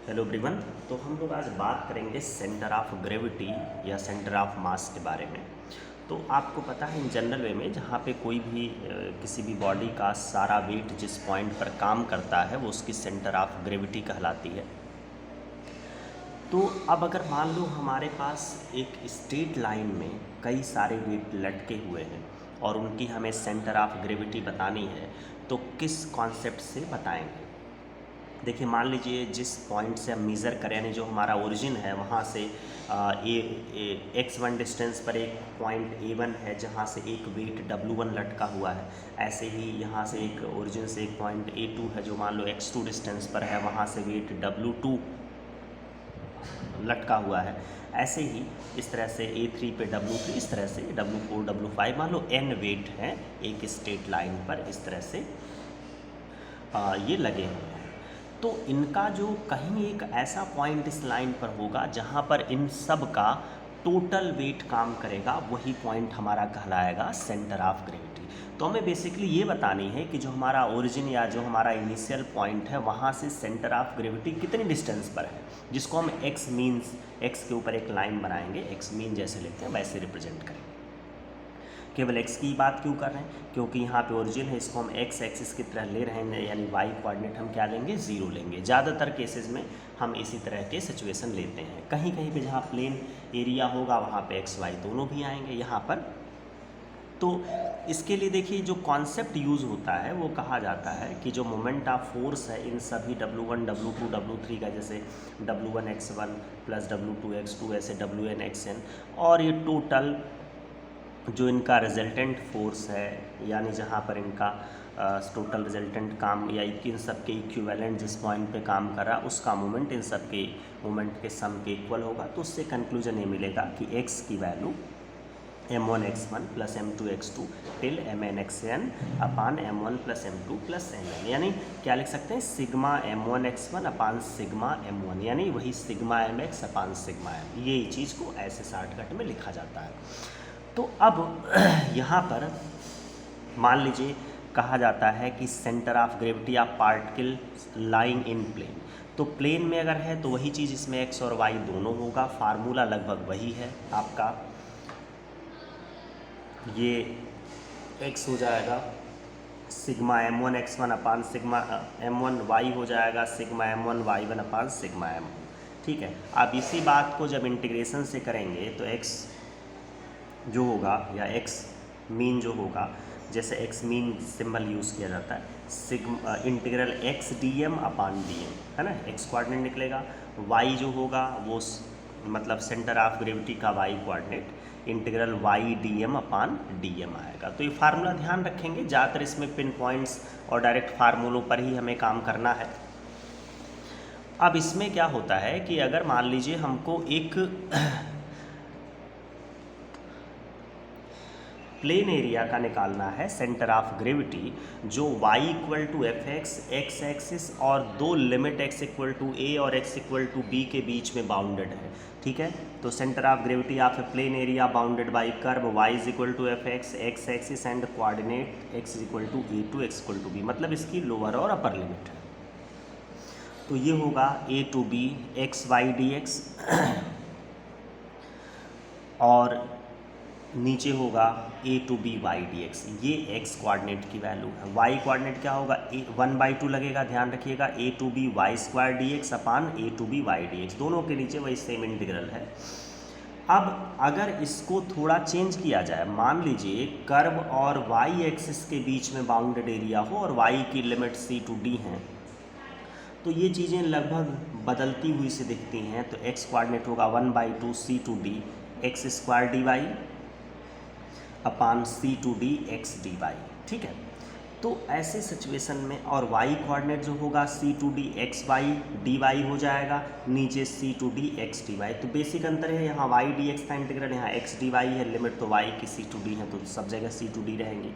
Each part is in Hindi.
Hello everyone. तो हम लोग आज बात करेंगे सेंटर ऑफ ग्रेविटी या सेंटर ऑफ मास के बारे में। तो आपको पता है इन जनरल वे में जहाँ पे कोई भी किसी भी बॉडी का सारा वेट जिस पॉइंट पर काम करता है वो उसकी सेंटर ऑफ ग्रेविटी कहलाती है। तो अब अगर मान लो हमारे पास एक स्ट्रेट लाइन में कई सारे वेट लटके हुए हैं और उनकी हमें सेंटर ऑफ ग्रेविटी बतानी है, तो किस कॉन्सेप्ट से बताएंगे। देखिए, मान लीजिए जिस पॉइंट से हम मेज़र करें यानी जो हमारा ओरिजिन है वहाँ से x1 डिस्टेंस पर एक पॉइंट A1 है जहाँ से एक वेट W1 लटका हुआ है। ऐसे ही यहाँ से एक ओरिजिन से एक पॉइंट A2 है जो मान लो x2 डिस्टेंस पर है, वहाँ से वेट W2 लटका हुआ है। ऐसे ही इस तरह से A3 पे W3, इस तरह से W4 W5 मान लो n वेट हैं एक स्ट्रेट लाइन पर इस तरह से ये लगे हुए हैं। तो इनका जो कहीं एक ऐसा पॉइंट इस लाइन पर होगा जहाँ पर इन सब का टोटल वेट काम करेगा, वही पॉइंट हमारा कहलाएगा सेंटर ऑफ ग्रेविटी। तो हमें बेसिकली ये बतानी है कि जो हमारा ओरिजिन या जो हमारा इनिशियल पॉइंट है वहाँ से सेंटर ऑफ ग्रेविटी कितनी डिस्टेंस पर है, जिसको हम एक्स मीन्स एक्स के ऊपर एक लाइन बनाएंगे, एक्स मीन जैसे लिखते हैं वैसे रिप्रेजेंट करेंगे। केवल x की बात क्यों कर रहे हैं, क्योंकि यहाँ पे ओरिजिन है, इसको हम x एक्सिस की तरह ले रहे हैं, यानी y कोऑर्डिनेट हम क्या लेंगे, 0 लेंगे। ज़्यादातर केसेस में हम इसी तरह के सिचुएशन लेते हैं। कहीं कहीं पे जहाँ प्लेन एरिया होगा वहाँ पे x y दोनों भी आएंगे यहाँ पर। तो इसके लिए देखिए जो कॉन्सेप्ट यूज़ होता है वो कहा जाता है कि जो मोमेंट ऑफ फोर्स है इन सभी W1 W2 W3 का, जैसे W1 x1 plus W2 x2 ऐसे WN xn, और ये टोटल जो इनका रिजल्टेंट फोर्स है यानी जहाँ पर इनका टोटल रिजल्टेंट काम या इन सब के इक्विवेलेंट जिस पॉइंट पे काम कर रहा है उसका मोमेंट इन सब के मोमेंट के सम के इक्वल होगा। तो उससे कंक्लूजन ये मिलेगा कि x की value m1 x1 plus m2 x2 till mn xn अपान m1 plus m2 plus mn, यानी क्या लिख सकते हैं, सिग्मा m1 x1 अपान सिग्मा m1, यानी वही सिग्मा mx अपान सिग्मा m। ये चीज़ को ऐसे शॉर्टकट में लिखा जाता है। तो अब यहाँ पर मान लीजिए कहा जाता है कि centre of gravity of particle lying in plane. तो प्लेन में अगर है तो वही चीज़ इसमें x और y दोनों होगा, फार्मूला लगभग वही है आपका। ये x हो जाएगा सिग्मा m1 x1 अपान सिग्मा m1 y हो जाएगा सिग्मा m1 y1 अपान सिग्मा m। ठीक है, अब इसी बात को जब इंटीग्रेशन से करेंगे तो x जो होगा या x मीन जो होगा, जैसे x मीन सिंबल यूज़ किया जाता है, सिग्मा इंटीग्रल x dm अपान dm है ना, x कोऑर्डिनेट निकलेगा। y जो होगा वो मतलब सेंटर ऑफ ग्रेविटी का y coordinate, integral y dm अपान dm आएगा। तो ये फार्मूला ध्यान रखेंगे, ज़्यादातर इसमें पिन पॉइंट्स और डायरेक्ट फार्मूलों पर ही हमें काम करना है। अब इसमें क्या होता है कि अगर मान लीजिए हमको एक प्लेन एरिया का निकालना है सेंटर ऑफ ग्रेविटी, जो y equal to f x axis और दो limit x equal to a और x इक्वल टू b के बीच में बाउंडेड है। ठीक है, तो centre of gravity of a plane area bounded by curve y is equal to f x axis and coordinate x is equal to a to x equal to b, मतलब इसकी लोअर और अपर लिमिट है। तो ये होगा a to b x Y d x और नीचे होगा a to b y d x, ये x कोऑर्डिनेट की वैल्यू है। y कोऑर्डिनेट क्या होगा, 1/2 लगेगा, ध्यान रखिएगा, a to b y square d x upon a to b y d x, दोनों के नीचे वही सेम इंटीग्रल है। अब अगर इसको थोड़ा चेंज किया जाए, मान लीजिए कर्व और y एक्सिस के बीच में बाउंडेड एरिया हो और y की लिमिट c टू d हैं, तो ये चीज़ें लगभग बदलती हुई से दिखती हैं। तो x कोऑर्डिनेट होगा 1/2 c to d x square d y upon c to D x D y. ठीक है, तो ऐसे सिचुएशन में और y कोऑर्डिनेट जो होगा C to D X Y D Y हो जाएगा, नीचे C to D x D Y. तो बेसिक अंतर है, यहाँ y डी एक्स का इंटीग्रल, यहाँ एक्स डी वाई है, लिमिट तो y की सी टू डी है तो सब जगह सी टू डी रहेंगी।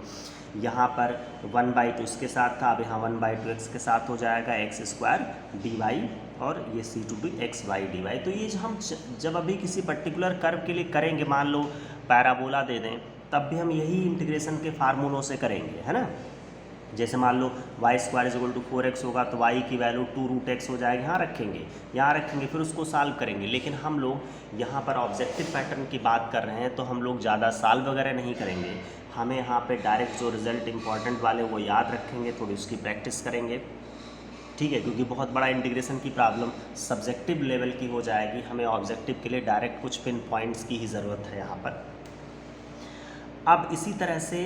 यहाँ पर 1/2 इसके साथ था, अब यहाँ 1/2 x के साथ हो जाएगा एक्स स्क्वायर डी वाई और ये C to D X Y D Y. तो ये हम जब अभी किसी पर्टिकुलर कर्व के लिए करेंगे, मान लो पैराबोला दे दें, तब भी हम यही इंटीग्रेशन के फार्मूलों से करेंगे, है ना। जैसे मान लो y square is equal to 4x होगा तो y की वैल्यू 2√x हो जाएगी, यहाँ रखेंगे फिर उसको सॉल्व करेंगे। लेकिन हम लोग यहाँ पर ऑब्जेक्टिव पैटर्न की बात कर रहे हैं तो हम लोग ज़्यादा सॉल्व वगैरह नहीं करेंगे, हमें यहाँ पे डायरेक्ट जो रिजल्ट इंपॉर्टेंट वाले वो याद रखेंगे, थोड़ी उसकी प्रैक्टिस करेंगे, ठीक है, क्योंकि बहुत बड़ा इंटीग्रेशन की प्रॉब्लम सब्जेक्टिव लेवल की हो जाएगी, हमें ऑब्जेक्टिव के लिए डायरेक्ट कुछ पिन पॉइंट्स की ही ज़रूरत है यहाँ पर। अब इसी तरह से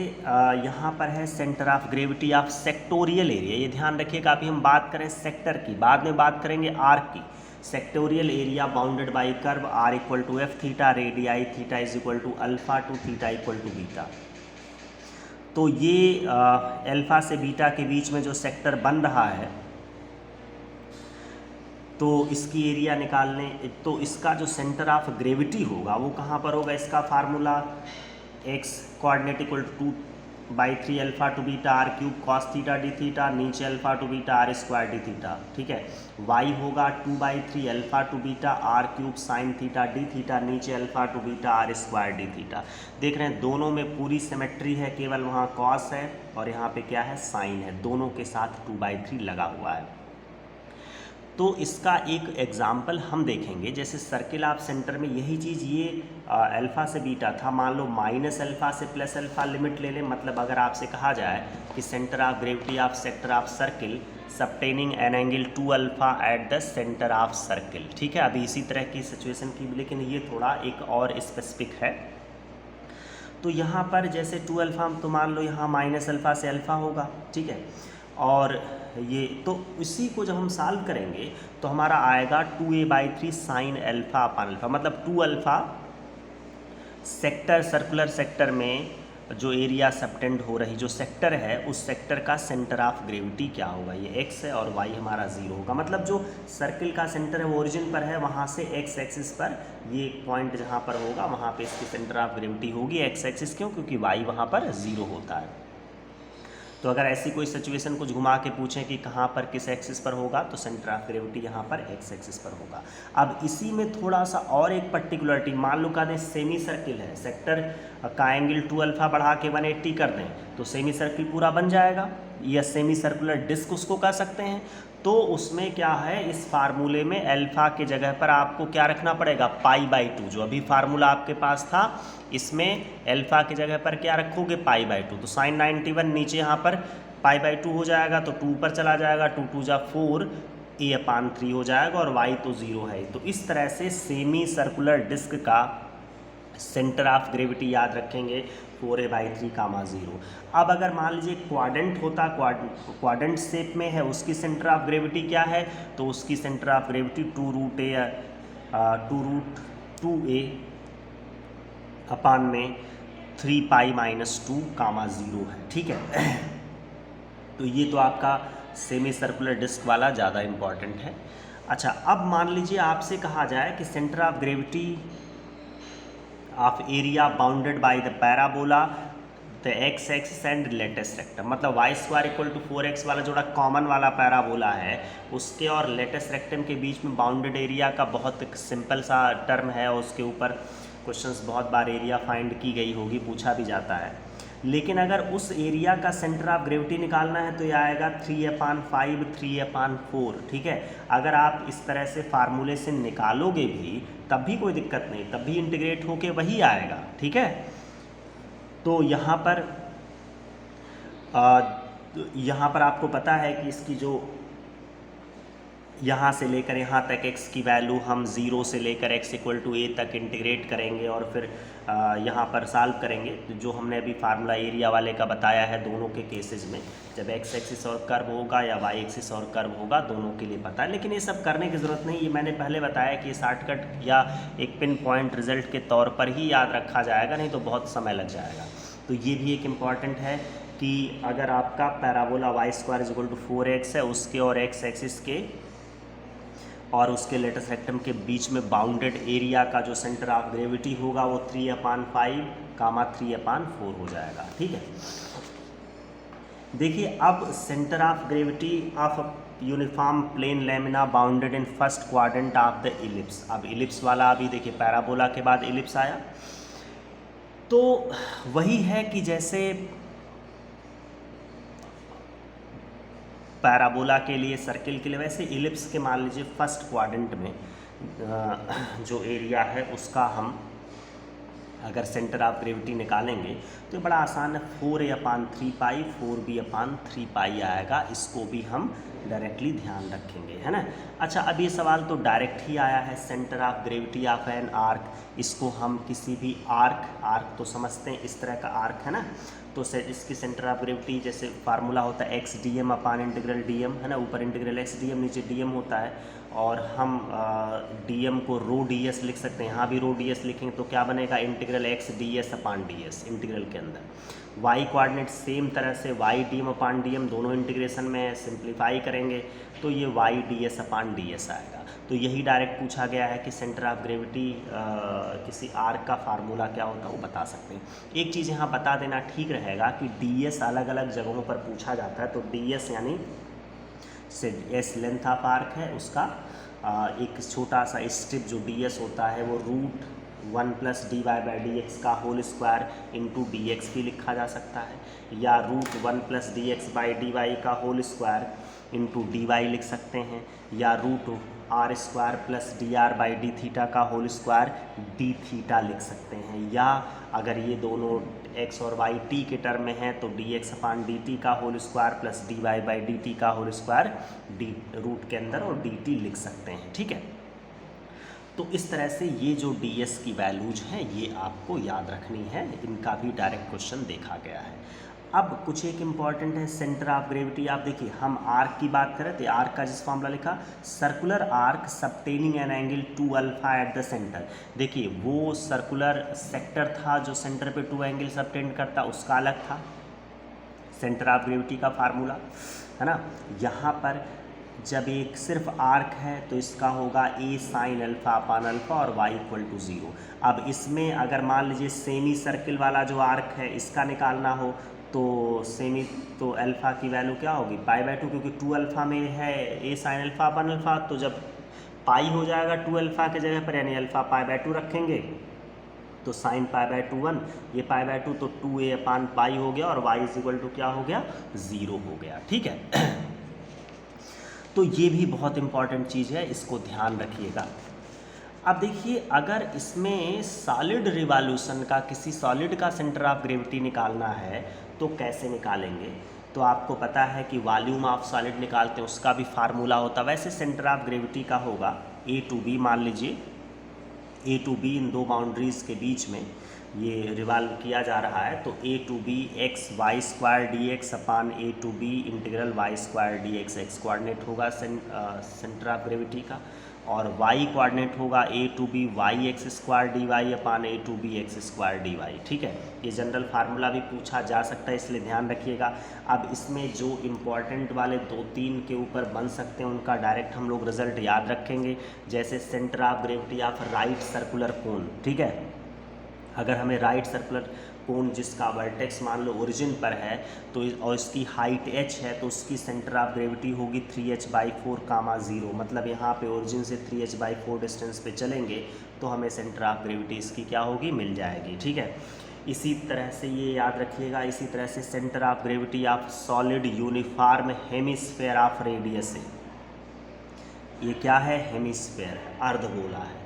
यहाँ पर है centre of gravity of sectoral area, ये ध्यान रखिएगा, अभी हम बात करें सेक्टर की, बाद में बात करेंगे आर्क की। Sectorial area bounded by curve r equal to f theta, radii theta is equal to alpha to theta equal to beta. तो ये अल्फा से बीटा के बीच में जो सेक्टर बन रहा है तो इसकी एरिया निकालने, तो इसका जो सेंटर ऑफ ग्रेविटी होगा वो कहाँ पर होगा, इसका formula x coordinate equal to 2/3 alpha to beta r cube cos theta d theta, नीचे alpha to beta r square d theta, ठीक है। y होगा 2/3 alpha to beta r cube sine theta d theta, नीचे alpha to beta r square d theta. देख रहे हैं दोनों में पूरी सिमेट्री है, केवल वहाँ कॉस है और यहाँ पे क्या है, साइन है, दोनों के साथ 2/3 लगा हुआ है। तो इसका एक एग्जाम्पल हम देखेंगे, जैसे सर्किल ऑफ सेंटर में यही चीज़, ये अल्फ़ा से बीटा था, मान लो माइनस अल्फ़ा से प्लस अल्फ़ा लिमिट ले लें, मतलब अगर आपसे कहा जाए कि centre of gravity of sector of circle subtending an angle 2 alpha at the centre of circle, ठीक है। अभी इसी तरह की सिचुएशन की, लेकिन ये थोड़ा एक और स्पेसिफिक है। तो यहाँ पर जैसे 2 अल्फ़ा, तो मान लो यहाँ माइनस अल्फ़ा से अल्फ़ा होगा, ठीक है, और ये तो इसी को जब हम सॉल्व करेंगे तो हमारा आएगा 2a/3 sine alpha upon alpha, मतलब 2 अल्फ़ा सेक्टर, सर्कुलर सेक्टर में जो एरिया सबटेंड हो रही जो सेक्टर है उस सेक्टर का सेंटर ऑफ ग्रेविटी क्या होगा, ये x है और y हमारा 0 होगा, मतलब जो सर्किल का सेंटर है वो ओरिजिन पर है, वहाँ से x एक्सिस पर ये पॉइंट जहाँ पर होगा वहाँ पे इसकी सेंटर ऑफ ग्रेविटी होगी x एक्सिस, क्यों, क्योंकि y वहाँ पर 0 होता है। तो अगर ऐसी कोई सिचुएशन कुछ घुमा के पूछें कि कहाँ पर किस एक्सिस पर होगा तो सेंटर ऑफ ग्रेविटी यहाँ पर एक्स एक्सिस पर होगा। अब इसी में थोड़ा सा और एक पर्टिकुलरिटी, मान लो कहते हैं सेमी सर्किल है, सेक्टर का एंगल 2 अल्फ़ा बढ़ा के 180 कर दें तो सेमी सर्किल पूरा बन जाएगा, या सेमी सर्कुलर डिस्क उसको कह सकते हैं। तो उसमें क्या है, इस फार्मूले में अल्फ़ा के जगह पर आपको क्या रखना पड़ेगा, π/2, जो अभी फार्मूला आपके पास था इसमें अल्फ़ा की जगह पर क्या रखोगे, π/2, तो साइन 91 नीचे यहाँ पर π/2 हो जाएगा, तो 2 पर चला जाएगा, 2 2 जा 4 a/3 हो जाएगा और y तो 0 है। तो इस तरह से सेमी सर्कुलर डिस्क का सेंटर ऑफ ग्रेविटी याद रखेंगे 4a/3 0। अब अगर मान लीजिए क्वाड्रेंट होता, क्वाड्रेंट शेप में है, उसकी सेंटर ऑफ ग्रेविटी क्या है, तो उसकी सेंटर ऑफ ग्रेविटी 2√2a अपान में 3π-2, 0 है, ठीक है। तो ये तो आपका सेमी सर्कुलर डिस्क वाला ज़्यादा इम्पॉर्टेंट है। अच्छा, अब मान लीजिए आपसे कहा जाए कि centre of gravity of area bounded by the parabola the x axis and latus rectum, मतलब y square equal to 4x वाला जोड़ा कॉमन वाला पैराबोला है उसके और लेटेस्ट रेक्टम के बीच में बाउंडेड एरिया का बहुत एक सिंपल सा टर्म है, और उसके ऊपर क्वेश्चंस बहुत बार एरिया फाइंड की गई होगी, पूछा भी जाता है। लेकिन अगर उस एरिया का सेंटर ऑफ ग्रेविटी निकालना है तो यह आएगा 3/5, 3/4, ठीक है। अगर आप इस तरह से फार्मूले से निकालोगे भी तब भी कोई दिक्कत नहीं, तब भी इंटीग्रेट होके वही आएगा, ठीक है। तो यहाँ पर आपको पता है कि इसकी जो यहाँ से लेकर यहाँ तक x की वैल्यू हम 0 से लेकर x इक्वल टू a तक इंटीग्रेट करेंगे और फिर यहाँ पर सॉल्व करेंगे। तो जो हमने अभी फार्मूला एरिया वाले का बताया है दोनों के केसेस में, जब x एक्सिस और कर्व होगा या y एक्सिस और कर्व होगा, दोनों के लिए पता है। लेकिन ये सब करने की ज़रूरत नहीं, ये मैंने पहले बताया कि शॉर्टकट या एक पिन पॉइंट रिजल्ट के तौर पर ही याद रखा जाएगा, नहीं तो बहुत समय लग जाएगा। तो ये भी एक इम्पॉर्टेंट है कि अगर आपका parabola y square is equal to 4x है, उसके और x एक्सिस के और उसके लेटेस्ट रेक्टम के बीच में बाउंडेड एरिया का जो सेंटर ऑफ ग्रेविटी होगा वो 3/5, 3/4 हो जाएगा, ठीक है। देखिए अब centre of gravity of uniform plane lamina bounded in first quadrant of the ellipse. अब इलिप्स वाला अभी देखिए पैराबोला के बाद इलिप्स आया, तो वही है कि जैसे पैराबोला के लिए, सर्किल के लिए, वैसे इलिप्स के मान लीजिए फर्स्ट क्वाड्रेंट में जो एरिया है उसका हम अगर सेंटर ऑफ ग्रेविटी निकालेंगे तो बड़ा आसान है, 4a/3 पाई 4b/3 पाई आएगा। इसको भी हम डायरेक्टली ध्यान रखेंगे, है ना। अच्छा, अब ये सवाल तो डायरेक्ट ही आया है, centre of gravity of an arc, इसको हम किसी भी आर्क तो समझते हैं, इस तरह का आर्क है ना, तो इसकी सेंटर ऑफ ग्रेविटी जैसे फार्मूला होता है x/dm/इंटीग्रल dm, है ना, ऊपर इंटीग्रल x dm नीचे dm होता है, और हम dm को रो ds लिख सकते हैं, यहाँ भी रो ds लिखेंगे तो क्या बनेगा, इंटीग्रल x ds/ds इंटीग्रल के अंदर। y कोऑर्डिनेट सेम तरह से y dm/dm दोनों इंटीग्रेशन में सिंप्लीफाई करेंगे तो ये y ds/ds आएगा। तो यही डायरेक्ट पूछा गया है कि सेंटर ऑफ ग्रेविटी किसी आर्क का फार्मूला क्या होता है वो बता सकते हैं। एक चीज़ यहाँ बता देना ठीक रहेगा कि ds अलग अलग जगहों पर पूछा जाता है, तो ds यानी से s लेंथ ऑफ आर्क है, उसका एक छोटा सा स्ट्रिप जो ds होता है वो √1 + dy/dx का होल स्क्वायर इंटू dx भी लिखा जा सकता है, या √1 + dx/dy का होल स्क्वायर इंटू dy लिख सकते हैं, या √r² + dr/dθ का होल स्क्वायर dθ लिख सकते हैं, या अगर ये दोनों x और y t के टर्म में है तो dx/dt का होल स्क्वायर प्लस dy/dt का होल स्क्वायर रूट के अंदर और dt लिख सकते हैं, ठीक है। तो इस तरह से ये जो ds की वैल्यूज हैं ये आपको याद रखनी है, इनका भी डायरेक्ट क्वेश्चन देखा गया है। अब कुछ एक इम्पॉर्टेंट है सेंटर ऑफ ग्रेविटी। आप देखिए, हम आर्क की बात करें तो आर्क का जिस फॉर्मूला लिखा, circular arc subtending an angle 2α at the centre. देखिए, वो सर्कुलर सेक्टर था जो सेंटर पे 2 एंगल सबटेन करता, उसका अलग था सेंटर ऑफ ग्रेविटी का फार्मूला, है ना। यहाँ पर जब एक सिर्फ आर्क है तो इसका होगा a sin α/α और y = 0। अब इसमें अगर मान लीजिए सेमी सर्किल वाला जो आर्क है इसका निकालना हो तो सेमी तो अल्फ़ा की वैल्यू क्या होगी, π/2, क्योंकि 2α में है a sin α/α, तो जब पाई हो जाएगा 2α के जगह पर, यानी अल्फ़ा π/2 रखेंगे तो sin π/2 1, ये π/2 तो 2a/π हो गया और y = क्या हो गया, 0 हो गया, ठीक है। तो ये भी बहुत इंपॉर्टेंट चीज़ है, इसको ध्यान रखिएगा। अब देखिए, अगर इसमें सॉलिड रिवॉल्यूशन का, किसी सॉलिड का सेंटर ऑफ ग्रेविटी निकालना है तो कैसे निकालेंगे, तो आपको पता है कि वॉल्यूम ऑफ सॉलिड निकालते हैं, उसका भी फार्मूला होता है। वैसे सेंटर ऑफ ग्रेविटी का होगा a to b, मान लीजिए a to b इन दो बाउंड्रीज़ के बीच में ये रिवॉल्व किया जा रहा है, तो a to b x/y² dx/a to b integral y² dx, x coordinate होगा सेंटर ऑफ ग्रेविटी का, और y कोऑर्डिनेट होगा a to b yx² dy/a to b x² dy, ठीक है। ये जनरल फार्मूला भी पूछा जा सकता है, इसलिए ध्यान रखिएगा। अब इसमें जो इम्पोर्टेंट वाले 2-3 के ऊपर बन सकते हैं उनका डायरेक्ट हम लोग रिजल्ट याद रखेंगे, जैसे centre of gravity of right circular cone, ठीक है। अगर हमें राइट सर्कुलर कोन जिसका वर्टेक्स मान लो ओरिजिन पर है तो और इसकी हाइट h है, तो उसकी सेंटर ऑफ ग्रेविटी होगी 3h/4, 0, मतलब यहाँ पे ओरिजिन से 3h/4 डिस्टेंस पे चलेंगे तो हमें सेंटर ऑफ ग्रेविटी इसकी क्या होगी, मिल जाएगी, ठीक है। इसी तरह से ये याद रखिएगा, इसी तरह से centre of gravity of solid uniform hemisphere of radius है, ये क्या है, हेमिस्फेयर है, अर्धगोला है,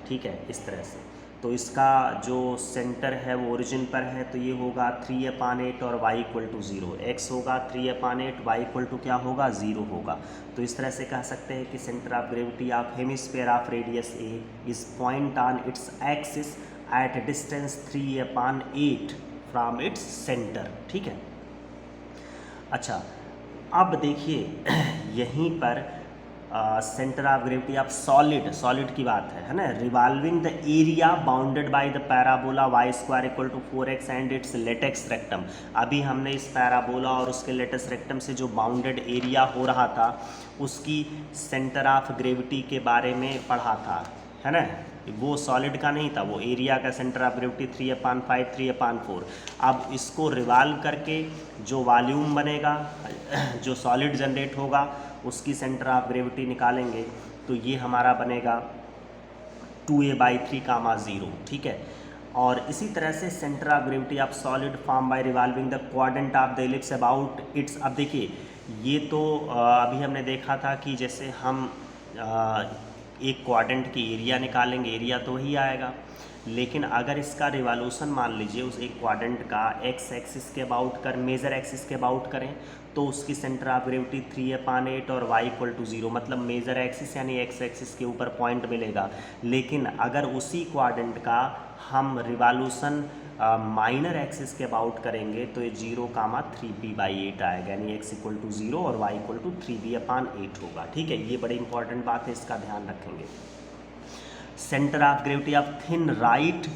ठीक है, इस तरह से। तो इसका जो सेंटर है वो ओरिजिन पर है, तो ये होगा 3/8 और y = 0, x होगा 3/8, y = क्या होगा, 0 होगा। तो इस तरह से कह सकते हैं कि centre of gravity of hemisphere of radius a is point on its axis at distance 3/8 from its centre, ठीक है। अच्छा, अब देखिए यहीं पर centre of gravity of solid की बात है ना, revolving the area bounded by the parabola y² = 4x and it's latex rectum. अभी हमने इस पैराबोला और उसके लेटेक्स रेक्टम से जो बाउंडेड एरिया हो रहा था उसकी सेंटर ऑफ ग्रेविटी के बारे में पढ़ा था, है ना। वो सॉलिड का नहीं था, वो एरिया का सेंटर ऑफ ग्रेविटी 3/5, 3/4। अब इसको रिवॉल्व करके जो वॉल्यूम बनेगा, जो सॉलिड जनरेट होगा, उसकी सेंटर ऑफ ग्रेविटी निकालेंगे तो ये हमारा बनेगा 2a/3, 0, ठीक है। और इसी तरह से centre of gravity of solid form by revolving the quadrant of the ellipse about it's. अब देखिए ये तो अभी हमने देखा था कि जैसे हम एक क्वाड्रेंट की एरिया निकालेंगे, एरिया तो वही आएगा, लेकिन अगर इसका रिवॉल्यूशन मान लीजिए उस एक क्वाड्रेंट का एक्स एक्सिस के अबाउट कर मेजर एक्सिस के अबाउट करें तो उसकी सेंटर ऑफ ग्रेविटी 3/8 और y इक्वल टू 0, मतलब मेजर एक्सिस यानी एक्स एक्सिस के ऊपर पॉइंट मिलेगा। लेकिन अगर उसी क्वाड्रेंट का हम रिवॉल्यूशन माइनर एक्सिस के अबाउट करेंगे तो ये 0,3b/8 आएगा, यानी x इक्वल टू 0 और y इक्वल टू 3b/8 होगा। ठीक है, ये बड़ी इंपॉर्टेंट बात है, इसका ध्यान रखेंगे। Centre of gravity of thin right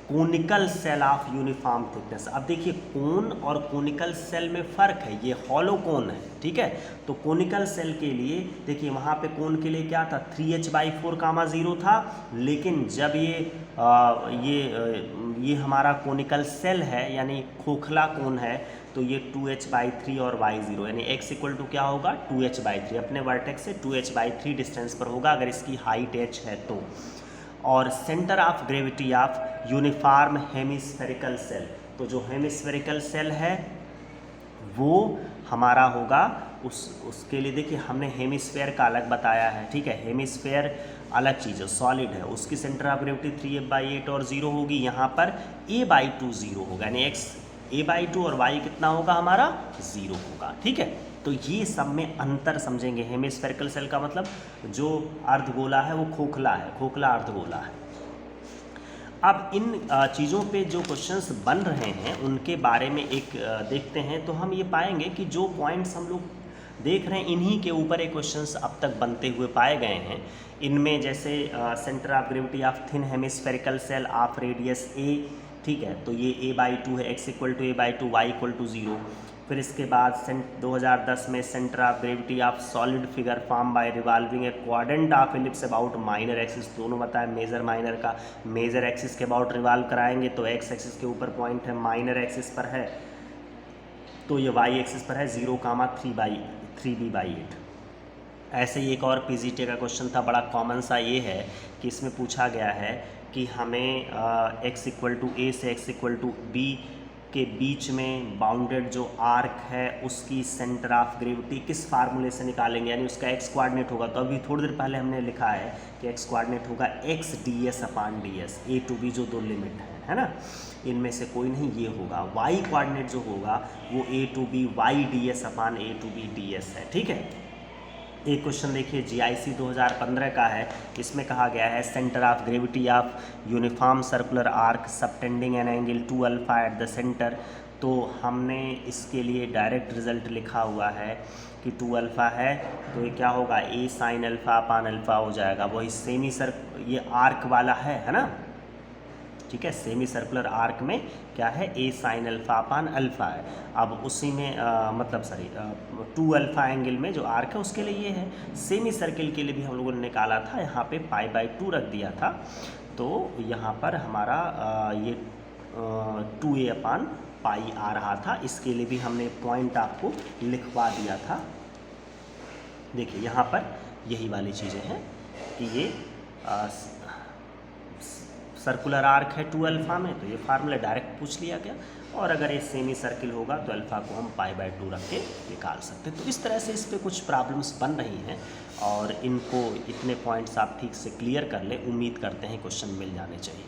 conical shell of uniform thickness. अब देखिए कोन और कोनिकल सेल में फ़र्क है, ये हॉलो कोन है, ठीक है। तो कोनिकल सेल के लिए देखिए वहाँ पे कोन के लिए क्या था 3h/4, 0 था, लेकिन जब ये हमारा कोनिकल सेल है यानी खोखला कोन है तो ये 2h/3 और y 0, यानी x इक्वल टू क्या होगा 2h/3, अपने वर्टेक्स से 2h/3 डिस्टेंस पर होगा अगर इसकी हाइट h है तो। और centre of gravity of uniform hemispherical shell, तो जो हेमिस्फेरिकल सेल है वो हमारा होगा उसके लिए देखिए हमने हेमिस्फेयर का अलग बताया है, ठीक है। हेमिस्फेयर अलग चीज़ है, सॉलिड है, उसकी सेंटर ऑफ ग्रेविटी 3f/8 और 0 होगी, यहाँ पर a/2 0 होगा, यानी x a/2 और y कितना होगा हमारा 0 होगा, ठीक है। तो ये सब में अंतर समझेंगे। हेमिस्फेरिकल सेल का मतलब जो अर्धगोला है वो खोखला है, खोखला अर्धगोला है। अब इन चीज़ों पे जो क्वेश्चंस बन रहे हैं उनके बारे में एक देखते हैं, तो हम ये पाएंगे कि जो पॉइंट्स हम लोग देख रहे हैं इन्हीं के ऊपर ये क्वेश्चंस अब तक बनते हुए पाए गए हैं। इनमें जैसे centre of gravity of thin hemispherical shell of radius a, ठीक है, तो ये a/2 है, x equal to a/2, y equal to 0। फिर इसके बाद 2010 में centre of gravity of solid figure form by revolving a quadrant of ellipse about minor axis, दोनों बताए मेजर माइनर का, मेजर एक्सिस के अबाउट रिवॉल्व कराएंगे तो एक्स एक्सिस के ऊपर पॉइंट है, माइनर एक्सिस पर है तो ये वाई एक्सिस पर है 0,3b/8। ऐसे ही एक और पीजीटी का क्वेश्चन था, बड़ा कॉमन सा ये है कि इसमें पूछा गया है कि हमें x इक्वल टू a से x इक्वल टू b के बीच में बाउंडेड जो आर्क है उसकी सेंटर ऑफ ग्रेविटी किस फार्मूले से निकालेंगे, यानी उसका x कोऑर्डिनेट होगा। तो अभी थोड़ी देर पहले हमने लिखा है कि x कोऑर्डिनेट होगा x ds/ds, a to b जो दो लिमिट है ना, इनमें से कोई नहीं ये होगा। y कोऑर्डिनेट जो होगा वो a to b y ds/a to b ds है, ठीक है। एक क्वेश्चन देखिए GIC 2015 का है, इसमें कहा गया है centre of gravity of uniform circular arc subtending N angle 2 alpha eight the centre. तो हमने इसके लिए डायरेक्ट रिजल्ट लिखा हुआ है कि 2 अल्फा है तो ये क्या होगा a sin अल्फा/अल्फा हो जाएगा, वही सेमी ये आर्क वाला है ना, ठीक है। सेमी सर्कुलर आर्क में क्या है a sin अल्फा/अल्फा है। अब उसी में मतलब 2 अल्फा एंगल में जो आर्क है उसके लिए ये है। सेमी सर्किल के लिए भी हम लोगों ने निकाला था, यहाँ पे π/2 रख दिया था, तो यहाँ पर हमारा ये 2a/π आ रहा था। इसके लिए भी हमने पॉइंट आपको लिखवा दिया था। देखिए यहाँ पर यही वाली चीज़ें हैं कि ये सर्कुलर आर्क है 2 अल्फा में, तो ये फार्मूला डायरेक्ट पूछ लिया गया, और अगर ये सेमी सर्किल होगा तो अल्फा को हम π/2 रख के निकाल सकते हैं। तो इस तरह से इस पर कुछ प्रॉब्लम्स बन रही हैं और इनको इतने पॉइंट्स आप ठीक से क्लियर कर ले, उम्मीद करते हैं क्वेश्चन मिल जाने चाहिए।